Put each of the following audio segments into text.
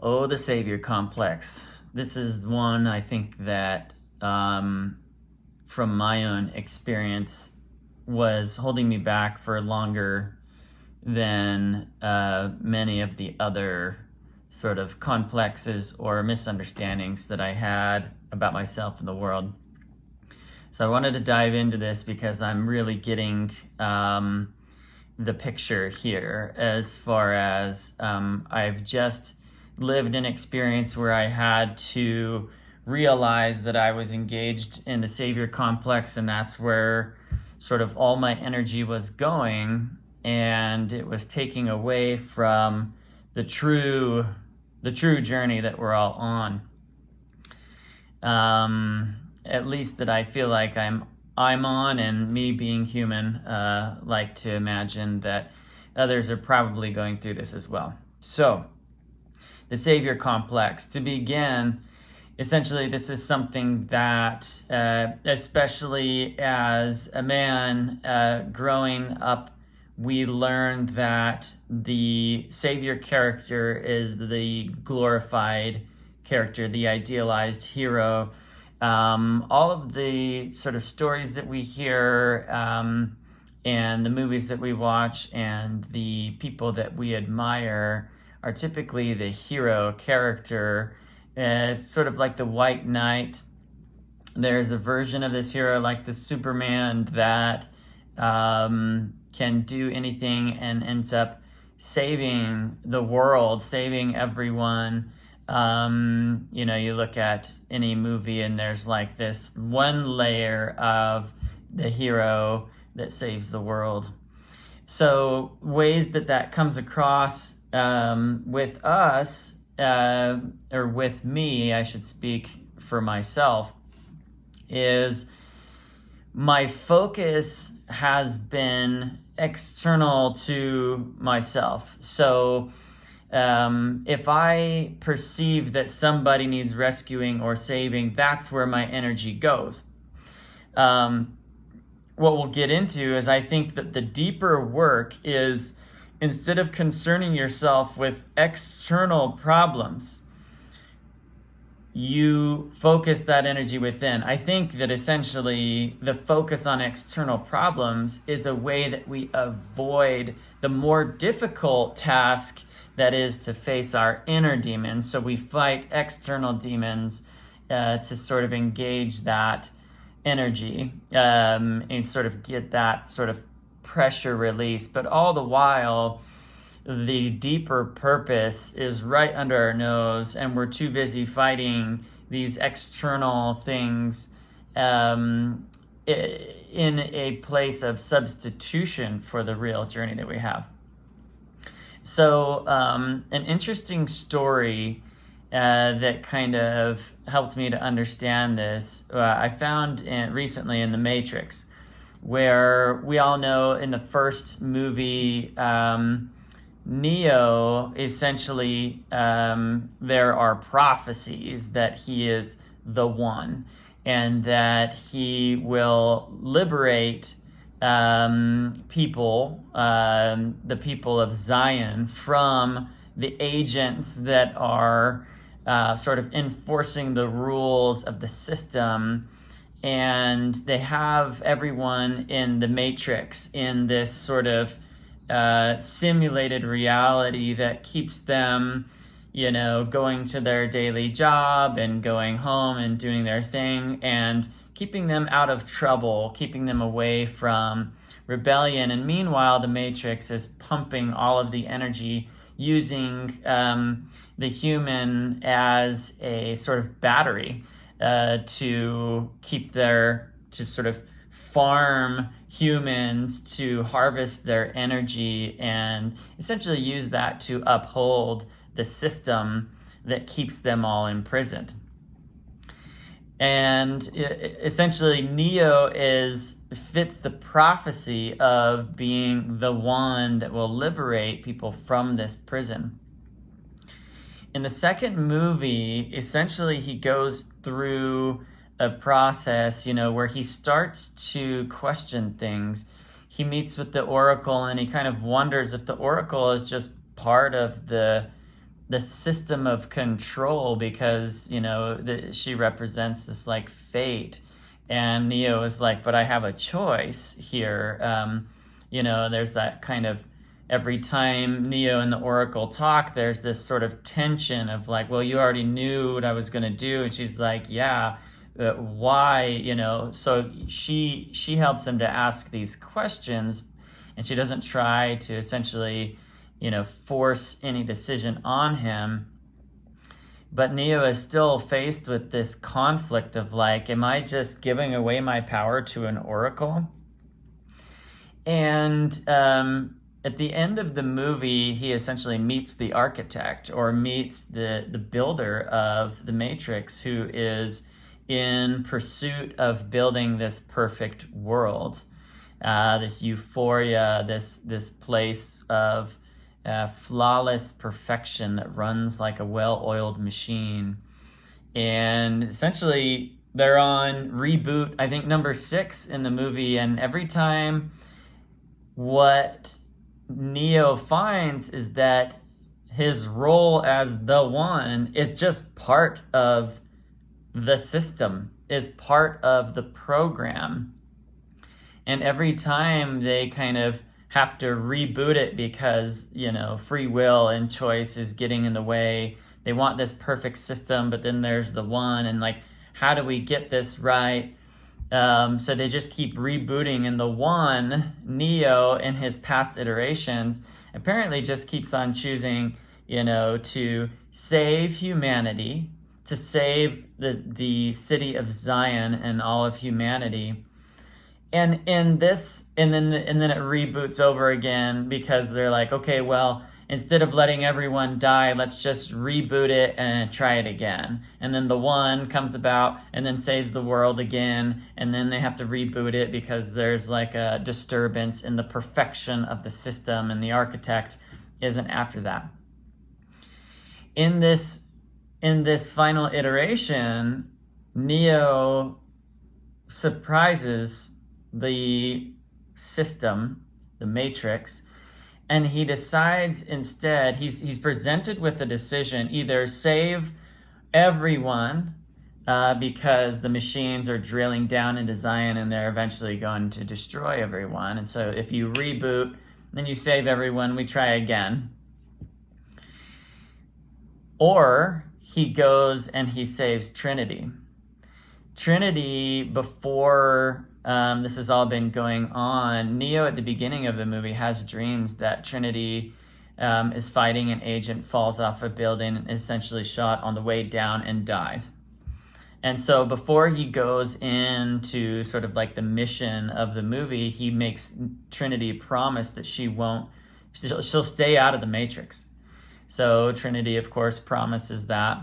Oh, the savior complex. This is one I think that, from my own experience, was holding me back for longer than many of the other sort of complexes or misunderstandings that I had about myself and the world. So I wanted to dive into this because I'm really getting the picture here as far as I've just lived an experience where I had to realize that I was engaged in the savior complex, and that's where sort of all my energy was going, and it was taking away from the true journey that we're all on. At least that I feel like I'm on, and me being human, like to imagine that others are probably going through this as well. So, the savior complex. To begin, essentially, this is something that, especially as a man growing up, we learned that the savior character is the glorified character, the idealized hero. All of the sort of stories that we hear, and the movies that we watch, and the people that we admire are typically the hero character. It's sort of like the white knight. There's a version of this hero like the Superman that can do anything and ends up saving the world, saving everyone. You look at any movie and there's like this one layer of the hero that saves the world. So ways that comes across with us, or with me, I should speak for myself, is my focus has been external to myself. So if I perceive that somebody needs rescuing or saving, that's where my energy goes. What we'll get into is I think that the deeper work is, instead of concerning yourself with external problems, you focus that energy within. I think that essentially the focus on external problems is a way that we avoid the more difficult task that is to face our inner demons. So we fight external demons to sort of engage that energy, and sort of get that sort of pressure release. But all the while, the deeper purpose is right under our nose, and we're too busy fighting these external things in a place of substitution for the real journey that we have. So an interesting story that kind of helped me to understand this, I found recently in The Matrix, where we all know in the first movie, Neo, essentially, there are prophecies that he is the one, and that he will liberate people, the people of Zion, from the agents that are sort of enforcing the rules of the system. And they have everyone in the Matrix in this sort of simulated reality that keeps them, going to their daily job and going home and doing their thing, and keeping them out of trouble, keeping them away from rebellion. And meanwhile, the Matrix is pumping all of the energy, using the human as a sort of battery to sort of farm humans, to harvest their energy, and essentially use that to uphold the system that keeps them all imprisoned. And essentially, Neo fits the prophecy of being the one that will liberate people from this prison. In the second movie, essentially, he goes through a process, where he starts to question things. He meets with the Oracle, and he kind of wonders if the Oracle is just part of the the system of control, because she represents this like fate, and Neo is like, but I have a choice here. There's that kind of, every time Neo and the Oracle talk, there's this sort of tension of like, well, you already knew what I was going to do, and she's like, yeah, why? So she helps him to ask these questions, and she doesn't try to essentially force any decision on him. But Neo is still faced with this conflict of like, am I just giving away my power to an oracle? And at the end of the movie, he essentially meets the architect, or meets the builder of the Matrix, who is in pursuit of building this perfect world, this euphoria, this place of flawless perfection that runs like a well-oiled machine. And essentially they're on reboot, I think number 6 in the movie, and every time what Neo finds is that his role as the one is just part of the system, is part of the program. And every time they kind of have to reboot it because, free will and choice is getting in the way. They want this perfect system, but then there's the one, and like, how do we get this right? So they just keep rebooting, and the one, Neo, in his past iterations, apparently just keeps on choosing, to save humanity, to save the city of Zion and all of humanity. And in this, and then it reboots over again, because they're like, okay, well, instead of letting everyone die, let's just reboot it and try it again. And then the one comes about and then saves the world again, and then they have to reboot it because there's like a disturbance in the perfection of the system, and the architect isn't after that. In this final iteration, Neo surprises the system, the Matrix, and he decides instead, he's presented with a decision: either save everyone because the machines are drilling down into Zion and they're eventually going to destroy everyone, and so if you reboot, then you save everyone, we try again. Or he goes and he saves Trinity. Trinity, before this has all been going on, Neo at the beginning of the movie has dreams that Trinity is fighting an agent, falls off a building, and is essentially shot on the way down and dies. And so before he goes into sort of like the mission of the movie, he makes Trinity promise that she'll stay out of the Matrix. So Trinity, of course, promises that,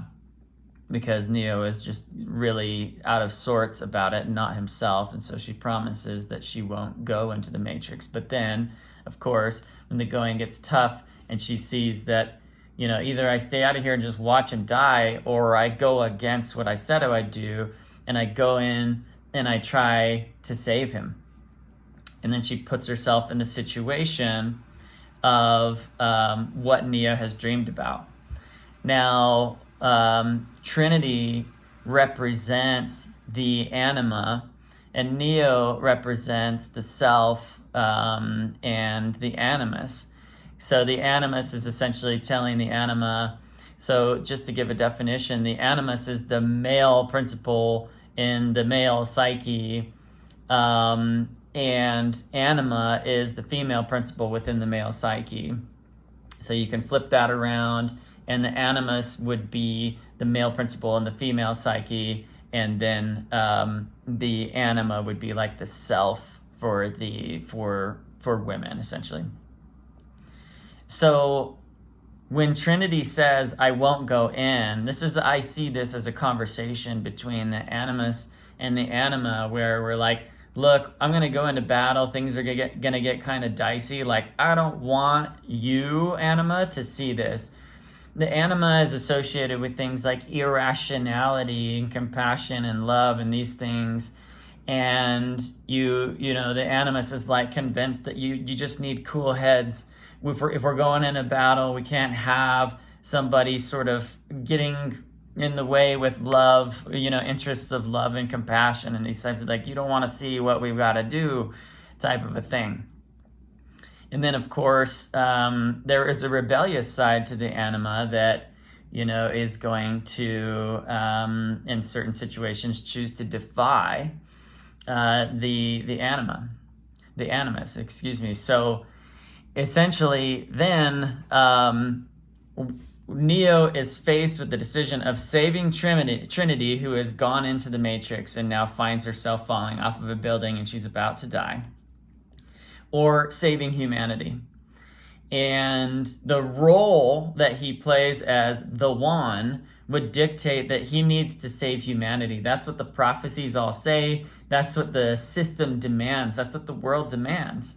because Neo is just really out of sorts about it, not himself. And so she promises that she won't go into the Matrix. But then, of course, when the going gets tough and she sees that, either I stay out of here and just watch him die, or I go against what I said I would do, and I go in and I try to save him. And then she puts herself in the situation of what Neo has dreamed about. Now, Trinity represents the anima, and Neo represents the self and the animus. So the animus is essentially telling the anima, so just to give a definition, the animus is the male principle in the male psyche, and anima is the female principle within the male psyche. So you can flip that around, and the animus would be the male principle in the female psyche, and then the anima would be like the self for women, essentially. So when Trinity says, I won't go in, I see this as a conversation between the animus and the anima, where we're like, look, I'm going to go into battle. Things are going to get kind of dicey. Like, I don't want you, anima, to see this. The anima is associated with things like irrationality and compassion and love and these things. And the animus is like convinced that you just need cool heads. If we're going in a battle, we can't have somebody sort of getting in the way with love, interests of love and compassion, and these types of, like, you don't want to see what we've got to do type of a thing. And then, of course, there is a rebellious side to the anima that, is going to, in certain situations, choose to defy the animus, excuse me. So essentially, then Neo is faced with the decision of saving Trinity, who has gone into the Matrix and now finds herself falling off of a building and she's about to die, or saving humanity. And the role that he plays as the One would dictate that he needs to save humanity. That's what the prophecies all say. That's what the system demands. That's what the world demands.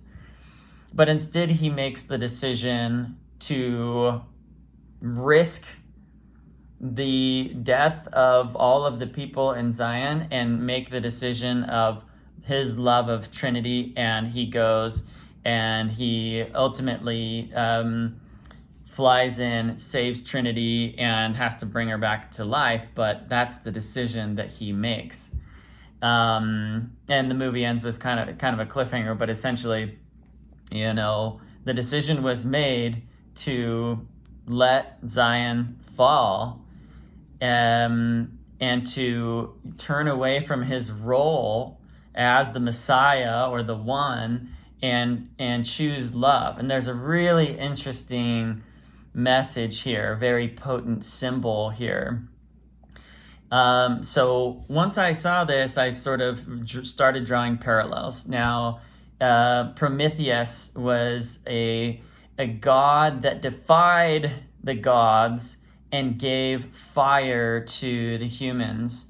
But instead, he makes the decision to risk the death of all of the people in Zion and make the decision of his love of Trinity, and he goes and he ultimately flies in, saves Trinity, and has to bring her back to life. But that's the decision that he makes. And the movie ends with kind of a cliffhanger, but essentially, the decision was made to let Zion fall, and to turn away from his role as the Messiah or the One, and choose love. And there's a really interesting message here, a very potent symbol here. So once I saw this, I sort of started drawing parallels. Now, Prometheus was a god that defied the gods and gave fire to the humans.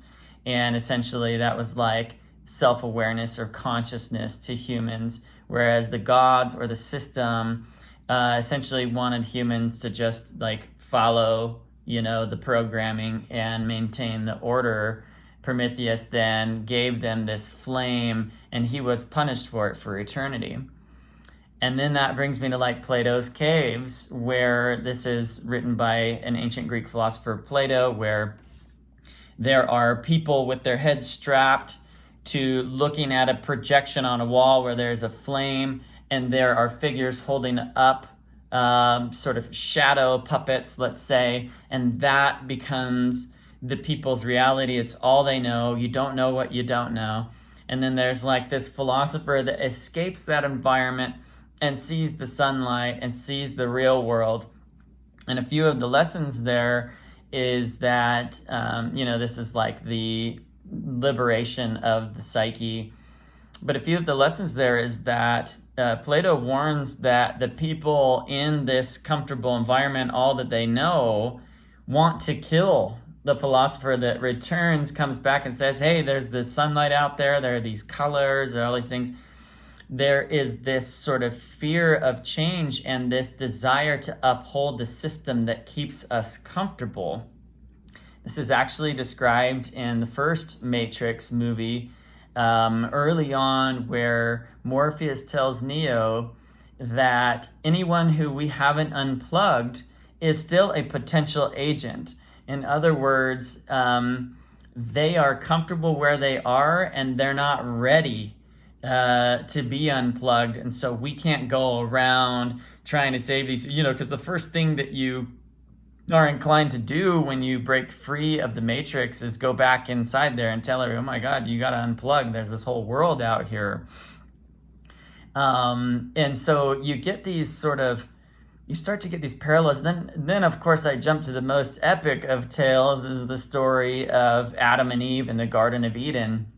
And essentially that was like self-awareness or consciousness to humans, whereas the gods or the system essentially wanted humans to just like follow, the programming and maintain the order. Prometheus then gave them this flame, and he was punished for it for eternity. And then that brings me to like Plato's Caves, where this is written by an ancient Greek philosopher, Plato, where there are people with their heads strapped to looking at a projection on a wall where there's a flame, and there are figures holding up sort of shadow puppets, let's say, and that becomes the people's reality. It's all they know. You don't know what you don't know. And then there's like this philosopher that escapes that environment and sees the sunlight and sees the real world. And a few of the lessons there is that, this is like the liberation of the psyche. But a few of the lessons there is that Plato warns that the people in this comfortable environment, all that they know, want to kill the philosopher that returns, comes back and says, hey, there's the sunlight out there, there are these colors, there are all these things. There is this sort of fear of change and this desire to uphold the system that keeps us comfortable. This is actually described in the first Matrix movie, early on, where Morpheus tells Neo that anyone who we haven't unplugged is still a potential agent. In other words, they are comfortable where they are and they're not ready to be unplugged. And so we can't go around trying to save these, because the first thing that you are inclined to do when you break free of the Matrix is go back inside there and tell her, oh my God, you got to unplug. There's this whole world out here. And so you get these you start to get these parallels. Then of course, I jump to the most epic of tales, is the story of Adam and Eve in the Garden of Eden,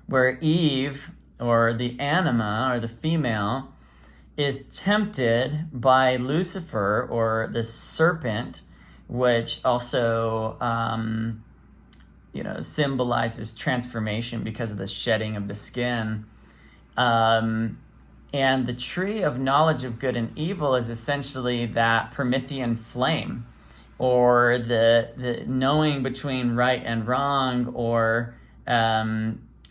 where Eve, or the anima, or the female, is tempted by Lucifer, or the serpent, which also symbolizes transformation because of the shedding of the skin. And the tree of knowledge of good and evil is essentially that Promethean flame, or the knowing between right and wrong, or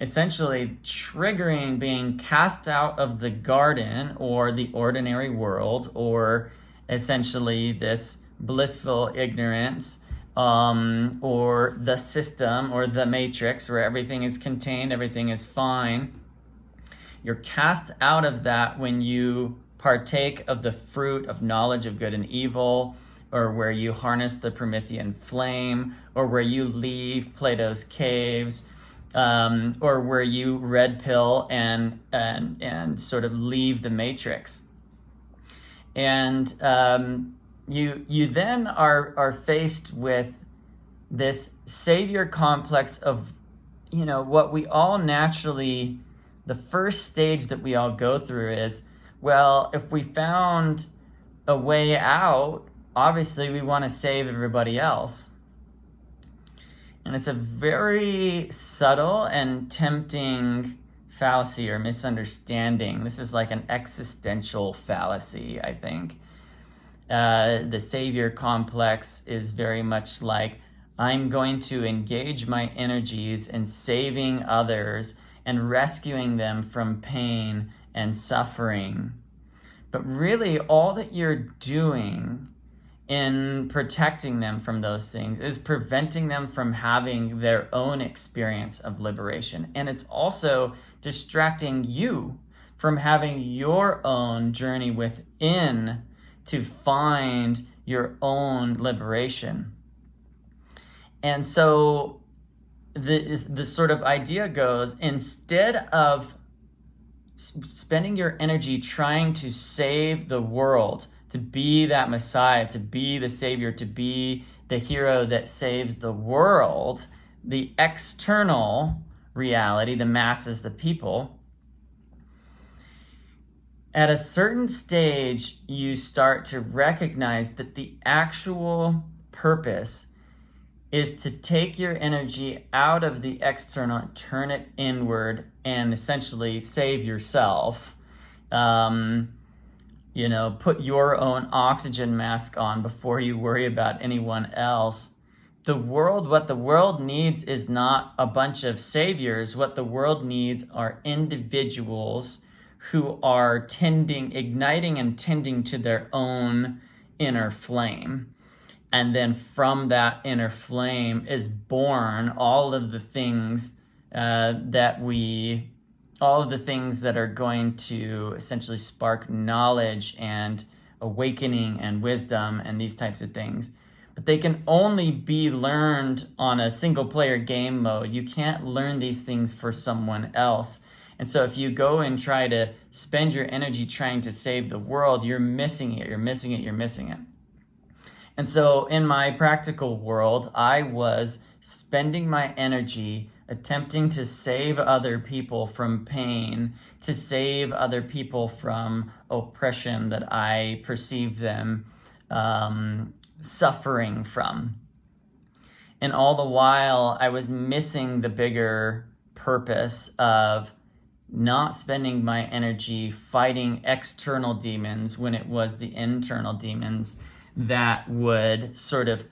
essentially triggering being cast out of the garden or the ordinary world, or essentially this blissful ignorance, or the system or the matrix where everything is contained, everything is fine. You're cast out of that when you partake of the fruit of knowledge of good and evil, or where you harness the Promethean flame, or where you leave Plato's caves, or where you red pill and sort of leave the matrix. And you then are faced with this savior complex of, what we all naturally, the first stage that we all go through is, well, if we found a way out, obviously we want to save everybody else. And it's a very subtle and tempting fallacy or misunderstanding. This is like an existential fallacy, I think. The savior complex is very much like, I'm going to engage my energies in saving others and rescuing them from pain and suffering. But really, all that you're doing in protecting them from those things is preventing them from having their own experience of liberation. And it's also distracting you from having your own journey within to find your own liberation. And so the sort of idea goes, instead of spending your energy trying to save the world, to be that Messiah, to be the Savior, to be the hero that saves the world, the external reality, the masses, the people, at a certain stage, you start to recognize that the actual purpose is to take your energy out of the external and turn it inward and essentially save yourself. Put your own oxygen mask on before you worry about anyone else. What the world needs is not a bunch of saviors. What the world needs are individuals who are igniting and tending to their own inner flame. And then from that inner flame is born all of the things that are going to essentially spark knowledge and awakening and wisdom and these types of things. But they can only be learned on a single player game mode. You can't learn these things for someone else. And so if you go and try to spend your energy trying to save the world, you're missing it. And so in my practical world, I was spending my energy attempting to save other people from pain, to save other people from oppression that I perceive them suffering from. And all the while, I was missing the bigger purpose of not spending my energy fighting external demons when it was the internal demons that would sort of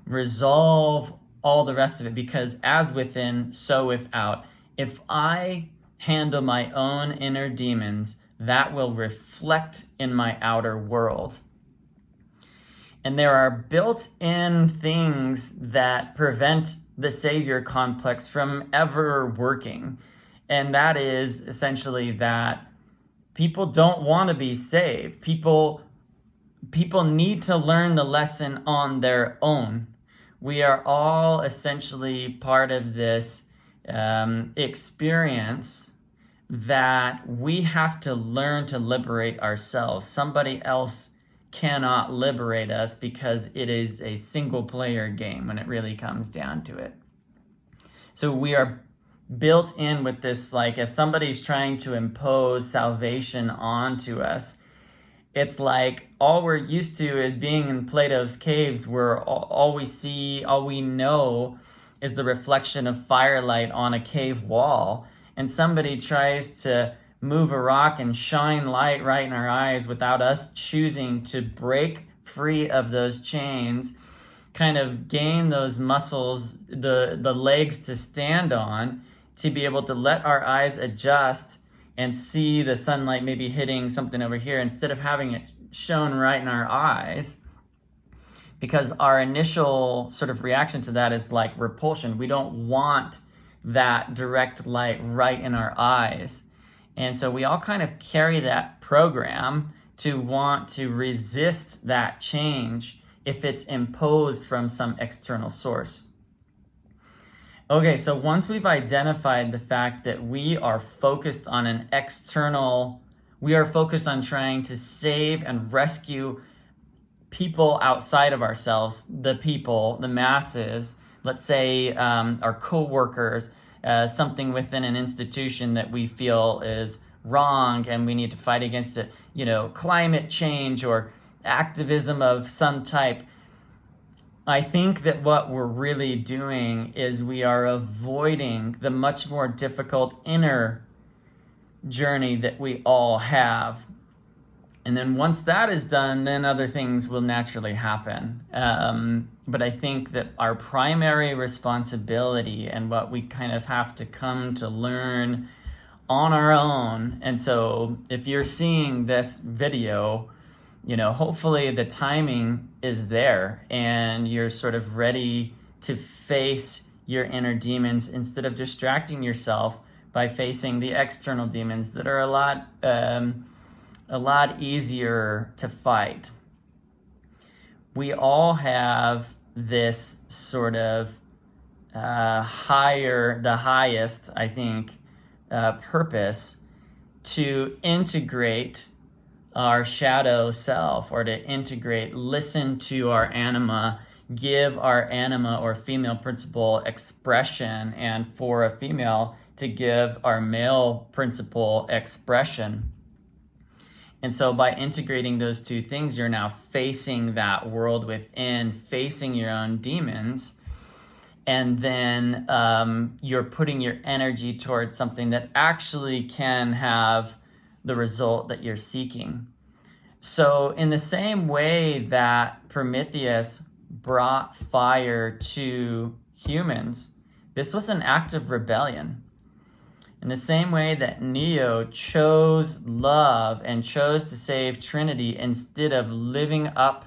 resolve all the rest of it. Because as within, so without. If I handle my own inner demons, that will reflect in my outer world. And there are built-in things that prevent the savior complex from ever working. And that is essentially that people don't want to be saved. People need to learn the lesson on their own. We are all essentially part of this experience that we have to learn to liberate ourselves. Somebody else cannot liberate us because it is a single player game when it really comes down to it. So we are built in with this, like, if somebody's trying to impose salvation onto us, it's like all we're used to is being in Plato's caves, where all we see, all we know is the reflection of firelight on a cave wall. And somebody tries to move a rock and shine light right in our eyes without us choosing to break free of those chains, kind of gain those muscles, the legs to stand on, to be able to let our eyes adjust and see the sunlight maybe hitting something over here instead of having it shone right in our eyes. because our initial sort of reaction to that is like repulsion. We don't want that direct light right in our eyes. And so we all kind of carry that program to want to resist that change if it's imposed from some external source. Okay, so once we've identified the fact that we are focused on we are focused on trying to save and rescue people outside of ourselves, the masses, let's say our co-workers, something within an institution that we feel is wrong and we need to fight against it, climate change or activism of some type. I think that what we're really doing is we are avoiding the much more difficult inner journey that we all have. And then once that is done, then other things will naturally happen. But I think that our primary responsibility and what we kind of have to come to learn on our own. And so if you're seeing this video, hopefully the timing is there and you're sort of ready to face your inner demons instead of distracting yourself by facing the external demons that are a lot easier to fight. We all have this sort of the highest, I think, purpose to integrate our shadow self, or to listen to our anima, give our anima or female principle expression, and for a female to give our male principle expression. And so by integrating those two things, you're now facing that world within, facing your own demons, and then you're putting your energy towards something that actually can have the result that you're seeking. So in the same way that Prometheus brought fire to humans, this was an act of rebellion. In the same way that Neo chose love and chose to save Trinity instead of living up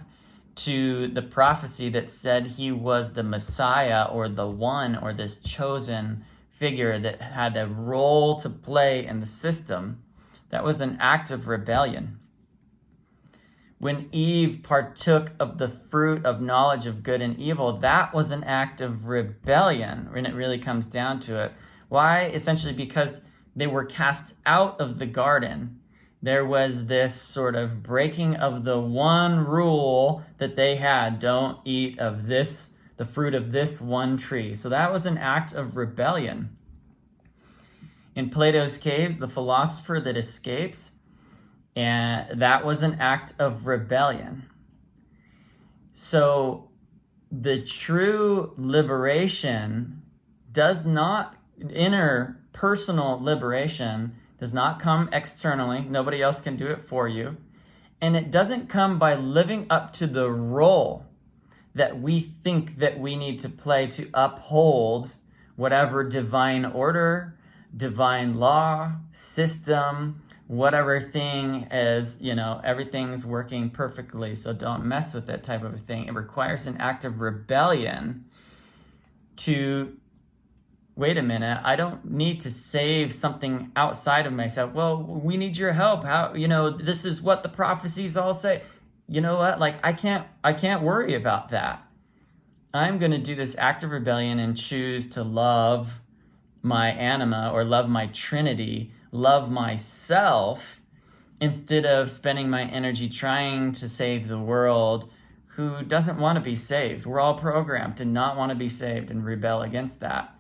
to the prophecy that said he was the Messiah or the one or this chosen figure that had a role to play in the system, that was an act of rebellion. When Eve partook of the fruit of knowledge of good and evil, that was an act of rebellion when it really comes down to it. Why? Essentially because they were cast out of the garden. There was this sort of breaking of the one rule that they had: don't eat of the fruit of this one tree. So that was an act of rebellion. In Plato's caves, the philosopher that escapes, and that was an act of rebellion. So the true liberation inner personal liberation does not come externally. Nobody else can do it for you. And it doesn't come by living up to the role that we think that we need to play to uphold whatever divine order, divine law, system, whatever thing is, everything's working perfectly, so don't mess with it type of a thing. It requires an act of rebellion to, wait a minute, I don't need to save something outside of myself. Well, we need your help. How, this is what the prophecies all say. You know what? Like, I can't worry about that. I'm going to do this act of rebellion and choose to love my anima, or love my Trinity, love myself, instead of spending my energy trying to save the world who doesn't want to be saved. We're all programmed to not want to be saved and rebel against that.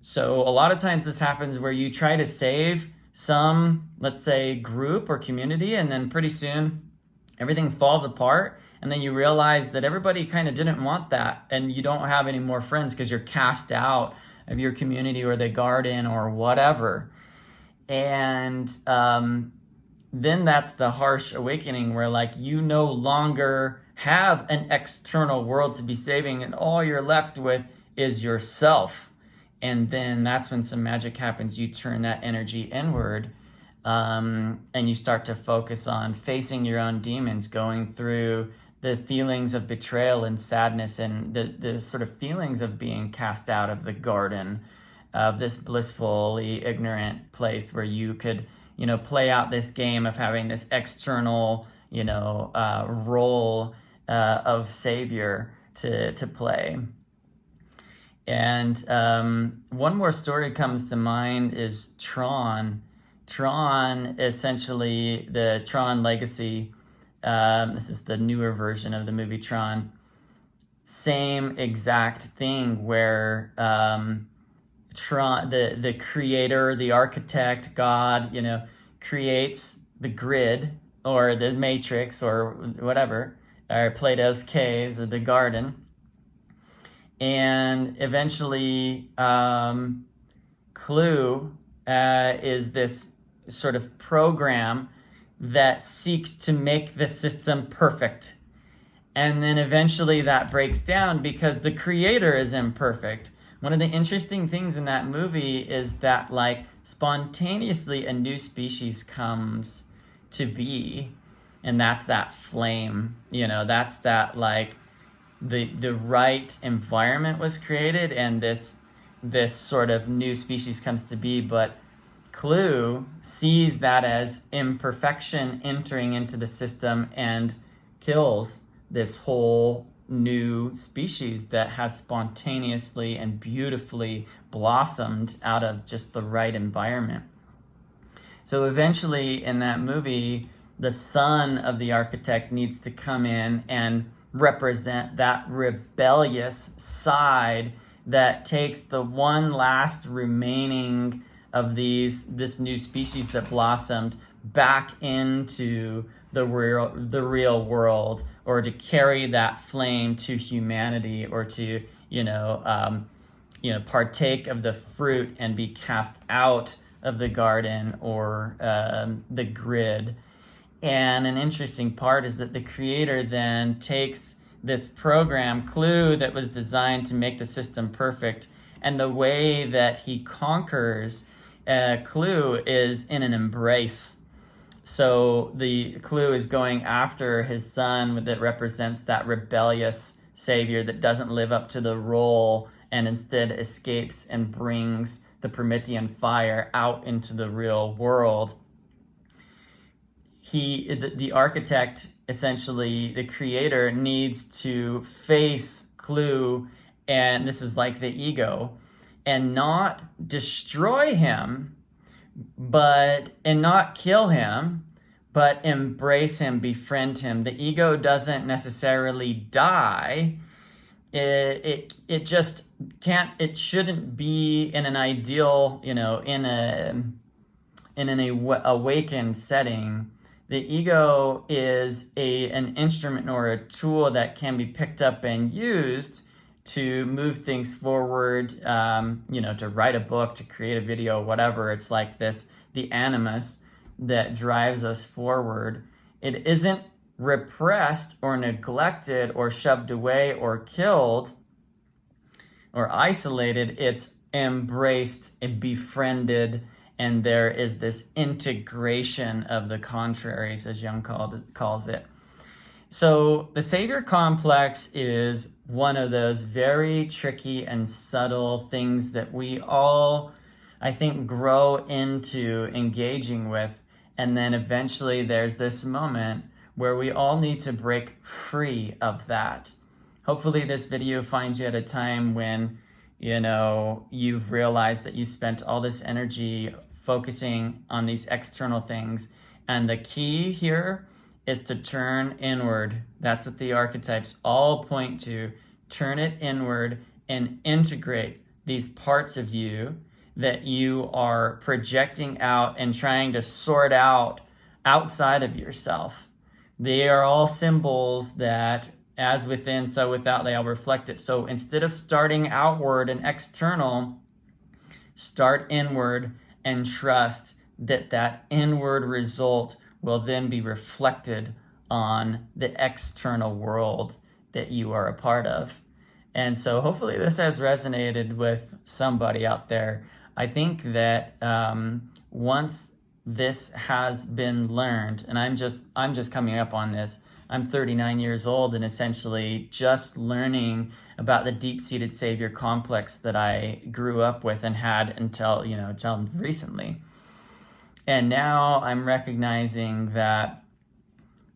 So a lot of times this happens where you try to save some, let's say, group or community, and then pretty soon everything falls apart, and then you realize that everybody kind of didn't want that, and you don't have any more friends because you're cast out of your community or the garden or whatever. And then that's the harsh awakening where, like, you no longer have an external world to be saving, and all you're left with is yourself. And then that's when some magic happens. You turn that energy inward, and you start to focus on facing your own demons, going through the feelings of betrayal and sadness, and the sort of feelings of being cast out of the garden, of this blissfully ignorant place where you could, play out this game of having this external, role of savior to play. And one more story comes to mind is Tron. Tron, essentially the Tron Legacy. This is the newer version of the movie Tron. Same exact thing where Tron, the creator, the architect, God, creates the grid or the matrix or whatever, or Plato's caves or the garden. And eventually, Clue is this sort of program that seeks to make the system perfect. And then eventually that breaks down because the creator is imperfect. One of the interesting things in that movie is that, like, spontaneously a new species comes to be, and that's that flame. That's that, like, the right environment was created, and this sort of new species comes to be. But Clue sees that as imperfection entering into the system and kills this whole new species that has spontaneously and beautifully blossomed out of just the right environment. So eventually in that movie, the son of the architect needs to come in and represent that rebellious side that takes the one last remaining of this new species that blossomed back into the real world, or to carry that flame to humanity, or to partake of the fruit and be cast out of the garden or the grid. And an interesting part is that the creator then takes this program, Clue, that was designed to make the system perfect, and the way that he conquers Clue is in an embrace. So the Clue is going after his son that represents that rebellious savior that doesn't live up to the role and instead escapes and brings the Promethean fire out into the real world. The architect, essentially the creator, needs to face Clue, and this is like the ego, and not destroy him, and not kill him, but embrace him, befriend him. The ego doesn't necessarily die. It just can't. It shouldn't be in an ideal, in an awakened setting. The ego is an instrument or a tool that can be picked up and used to move things forward, to write a book, to create a video, whatever. It's like the animus that drives us forward. It isn't repressed or neglected or shoved away or killed or isolated. It's embraced and befriended, and there is this integration of the contraries, as Jung calls it. So the savior complex is one of those very tricky and subtle things that we all, I think, grow into engaging with. And then eventually there's this moment where we all need to break free of that. Hopefully this video finds you at a time when, you've realized that you spent all this energy focusing on these external things. And the key here is to turn inward. That's what the archetypes all point to. Turn it inward and integrate these parts of you that you are projecting out and trying to sort out outside of yourself. They are all symbols that, as within, so without, they all reflect it. So instead of starting outward and external, start inward and trust that inward result will then be reflected on the external world that you are a part of. And so hopefully this has resonated with somebody out there. I think that once this has been learned, and I'm just coming up on this, I'm 39 years old and essentially just learning about the deep-seated savior complex that I grew up with and had until recently. And now I'm recognizing that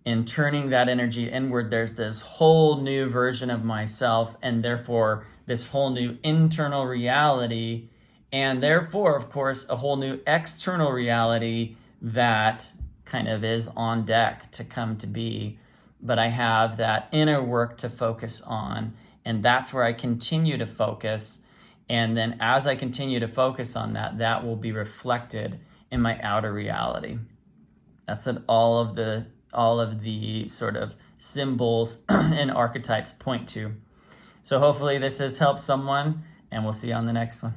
in turning that energy inward, there's this whole new version of myself, and therefore this whole new internal reality, and therefore, of course, a whole new external reality that kind of is on deck to come to be. But I have that inner work to focus on, and that's where I continue to focus. And then as I continue to focus on that, that will be reflected in my outer reality. That's what all of the sort of symbols and archetypes point to. So hopefully this has helped someone, and we'll see you on the next one.